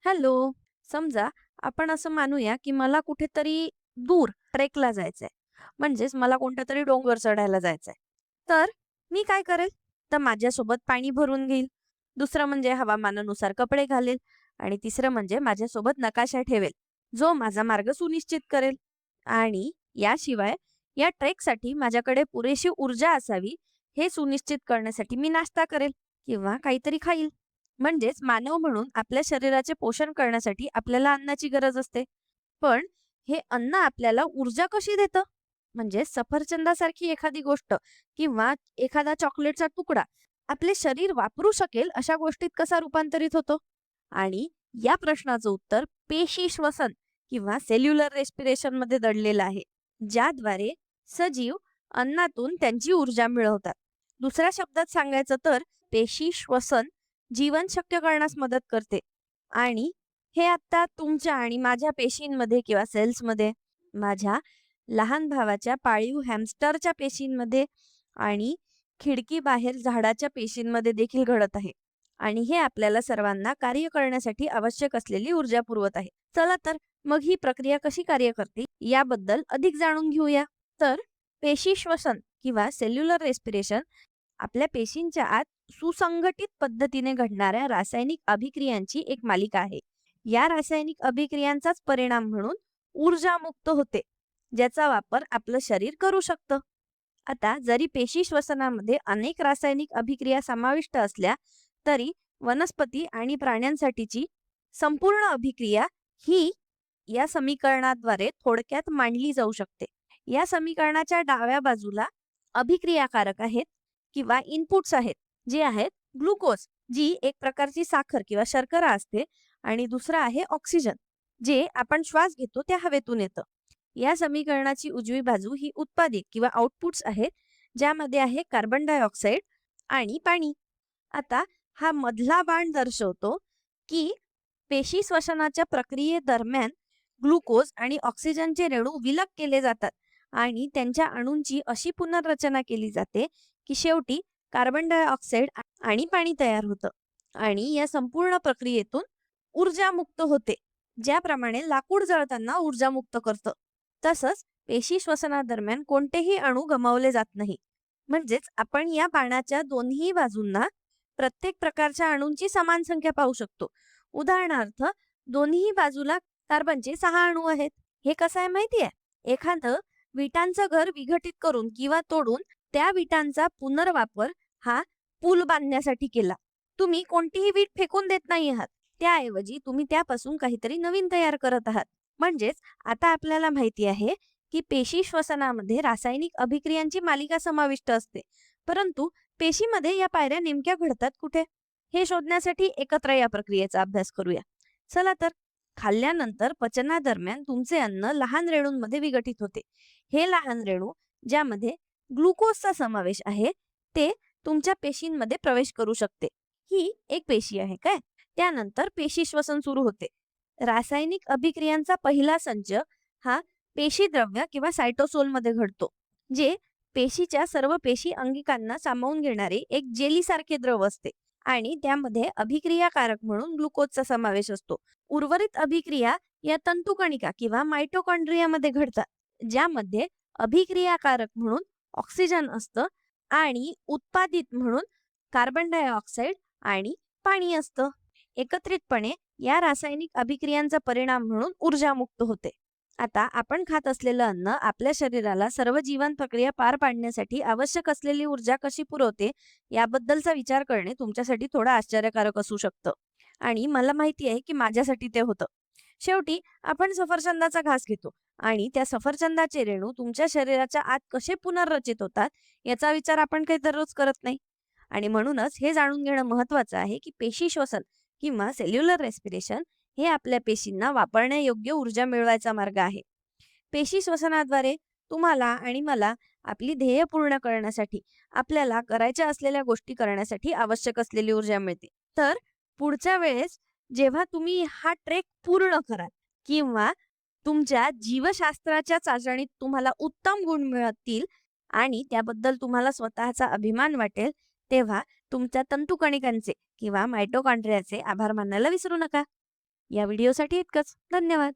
Hello. समजा आपण असं मानूया, की मला कुठेतरी दूर ट्रेकला जायचंय. म्हणजेच मला कोणतातरी डोंगर चढायला जायचंय. तर मी काय करेल? तर माझ्यासोबत पाणी भरून घेईल. दुसरं म्हणजे हवामानानुसार कपडे घालेल आणि तिसरं म्हणजे माझ्यासोबत नकाशा ठेवेल, जो माझा मार्ग सुनिश्चित करेल. आणि याशिवाय या ट्रेकसाठी माझ्याकडे पुरेशी ऊर्जा असावी, हे सुनिश्चित करण्यासाठी मी नाश्ता करेल किंवा काहीतरी खाईल. म्हणजेच मानव म्हणून आपल्या शरीराचे पोषण करण्यासाठी आपल्याला अन्नाची गरज असते. पण हे अन्न आपल्याला ऊर्जा कशी देतं? म्हणजे सफरचंदासारखी एखादी गोष्ट किंवा एखादा चॉकलेटचा तुकडा आपले शरीर वापरू शकेल अशा गोष्टीत कसा रूपांतरित होतो? आणि या प्रश्नाचं उत्तर पेशी श्वसन किंवा सेल्युलर रेस्पिरेशन मध्ये दडलेलं आहे, ज्याद्वारे सजीव अन्नातून त्यांची ऊर्जा मिळवतात. दुसऱ्या शब्दात सांगायचं तर पेशी श्वसन जीवन शक्य करण्यास मदत करते. आणि हे आता तुमच्या आणि माझ्या पेशींमध्ये किंवा सेल्समध्ये, माझ्या लहान भावाच्या पाळीव हॅमस्टरच्या पेशींमध्ये आणि खिडकीबाहेर झाडाच्या पेशींमध्ये देखील घडत आहे. आणि हे आपल्याला सर्वांना कार्य करण्यासाठी आवश्यक असलेली ऊर्जा पुरवत आहे. चला तर मग ही प्रक्रिया कशी कार्य करते याबद्दल अधिक जाणून घेऊया. तर पेशी श्वसन किंवा सेल्युलर रेस्पिरेशन आपल्या पेशींच्या आत सुसंघटित पद्धतीने घडणाऱ्या रासायनिक अभिक्रियांची एक मालिका आहे. या रासायनिक अभिक्रियांचाच परिणाम म्हणून ऊर्जा मुक्त होते, ज्याचा वापर आपलं शरीर करू शकतं. आता जरी पेशी श्वसनामध्ये अनेक रासायनिक अभिक्रिया समाविष्ट असल्या, तरी वनस्पती आणि प्राण्यांसाठीची संपूर्ण अभिक्रिया ही या समीकरणाद्वारे थोडक्यात मांडली जाऊ शकते. या समीकरणाच्या डाव्या बाजूला अभिक्रियाकारक आहेत किंवा इनपुट्स आहेत, जे आहेत ग्लुकोज, जी एक प्रकारची साखर किंवा शर्करा असते, आणि दुसरं आहे ऑक्सिजन, जे आपण श्वास घेतो त्या हवेतून येतं. या समीकरणाची उजवी बाजू ही उत्पादित किंवा आउटपुट्स आहेत, ज्यामध्ये आहे कार्बन डायऑक्साईड आणि पाणी. आता हा मधला बाण दर्शवतो की पेशी श्वसनाच्या प्रक्रियेदरम्यान ग्लुकोज आणि ऑक्सिजनचे रेणू विलग केले जातात आणि त्यांच्या अणूंची अशी पुनर्रचना केली जाते की शेवटी कार्बन डायऑक्साईड आणि पाणी तयार होतं. आणि या संपूर्ण प्रक्रियेतून ऊर्जा मुक्त होते, ज्याप्रमाणे लाकूड जळताना ऊर्जा मुक्त करतं. तसंच पेशी श्वसनादरम्यान कोणतेही अणू गमावले जात नाही. म्हणजेच आपण या बाणाच्या दोन्ही बाजूंना प्रत्येक प्रकारच्या अणूंची समान संख्या पाहू शकतो. उदाहरणार्थ, दोन्ही बाजूला कार्बनचे 6 अणू आहेत. हे कसं आहे माहितीये? एखादं विटांचं घर विघटित करून किंवा तोडून त्या विटांचा पुनर्वापर हा पूल बांधण्यासाठी केला. तुम्ही कोणतीही वीट फेकून देत नाही आहात. त्याऐवजी तुम्ही त्यापासून काहीतरी नवीन तयार करत आहात. म्हणजेच आता आपल्याला माहिती आहे की पेशी श्वसनामध्ये रासायनिक अभिक्रियांची मालिका समाविष्ट असते. परंतु पेशीमध्ये या पायऱ्या नेमक्या घडतात कुठे? हे शोधण्यासाठी एकत्र या प्रक्रियेचा अभ्यास करूया. चला तर. खाल्ल्यानंतर पचनादरम्यान तुमचे अन्न लहान रेणूंमध्ये विघटित होते. हे लहान रेणू, ज्यामध्ये ग्लुकोजचा समावेश आहे, ते तुमच्या पेशींमध्ये प्रवेश करू शकते. ही एक पेशी आहे काय? त्यानंतर पेशी श्वसन सुरू होते. रासायनिक अभिक्रियांचा पहिला संच हा पेशीद्रव्य किंवा सायटोसोलमध्ये घडतो, जे पेशीच्या सर्व पेशी अंगिकांना सामावून घेणारे एक जेलीसारखे द्रव असते. आणि त्यामध्ये अभिक्रियाकारक म्हणून ग्लुकोजचा समावेश असतो. उर्वरित अभिक्रिया या तंतुकणिका किंवा मायटोकॉन्ड्रियामध्ये घडतात, ज्यामध्ये अभिक्रियाकारक म्हणून ऑक्सिजन असतं आणि उत्पादित म्हणून कार्बन डायऑक्साईड आणि पाणी असतं. एकत्रितपणे या रासायनिक अभिक्रियांचा परिणाम म्हणून ऊर्जा मुक्त होते. आता आपण खात असलेलं अन्न आपल्या शरीराला सर्व जीवन प्रक्रिया पार पाडण्यासाठी आवश्यक असलेली ऊर्जा कशी पुरवते याबद्दलचा विचार करणे तुमच्यासाठी थोडं आश्चर्यकारक असू शकतं. आणि मला माहिती आहे की माझ्यासाठी ते होतं. शेवटी आपण सफरचंदाचा घास घेतो आणि त्या सफरचंदाचे रेणू तुमच्या शरीराच्या आत कसे पुनर्रचित होतात याचा विचार आपण काही दररोज करत नाही. आणि म्हणूनच हे जाणून घेणं महत्वाचं आहे की पेशी श्वसन किंवा सेल्युलर रेस्पिरेशन हे आपल्या पेशींना वापरण्यायोग्य ऊर्जा मिळवायचा मार्ग आहे. पेशी श्वसनाद्वारे तुम्हाला आणि मला आपली ध्येय पूर्ण करण्यासाठी, आपल्याला करायच्या असलेल्या गोष्टी करण्यासाठी आवश्यक असलेली ऊर्जा मिळते. तर पुढच्या वेळेस जेव्हा तुम्ही हा ट्रेक पूर्ण कराल किंवा तुमच्या जीवशास्त्राच्या चाचणीत तुम्हाला उत्तम गुण मिळतील आणि त्याबद्दल तुम्हाला स्वतःचा अभिमान वाटेल, तेव्हा तुमच्या तंतुकणिकांचे किंवा मायटोकॉन्ड्रियाचे आभार मानायला विसरू नका. या व्हिडिओसाठी इतकंच. धन्यवाद.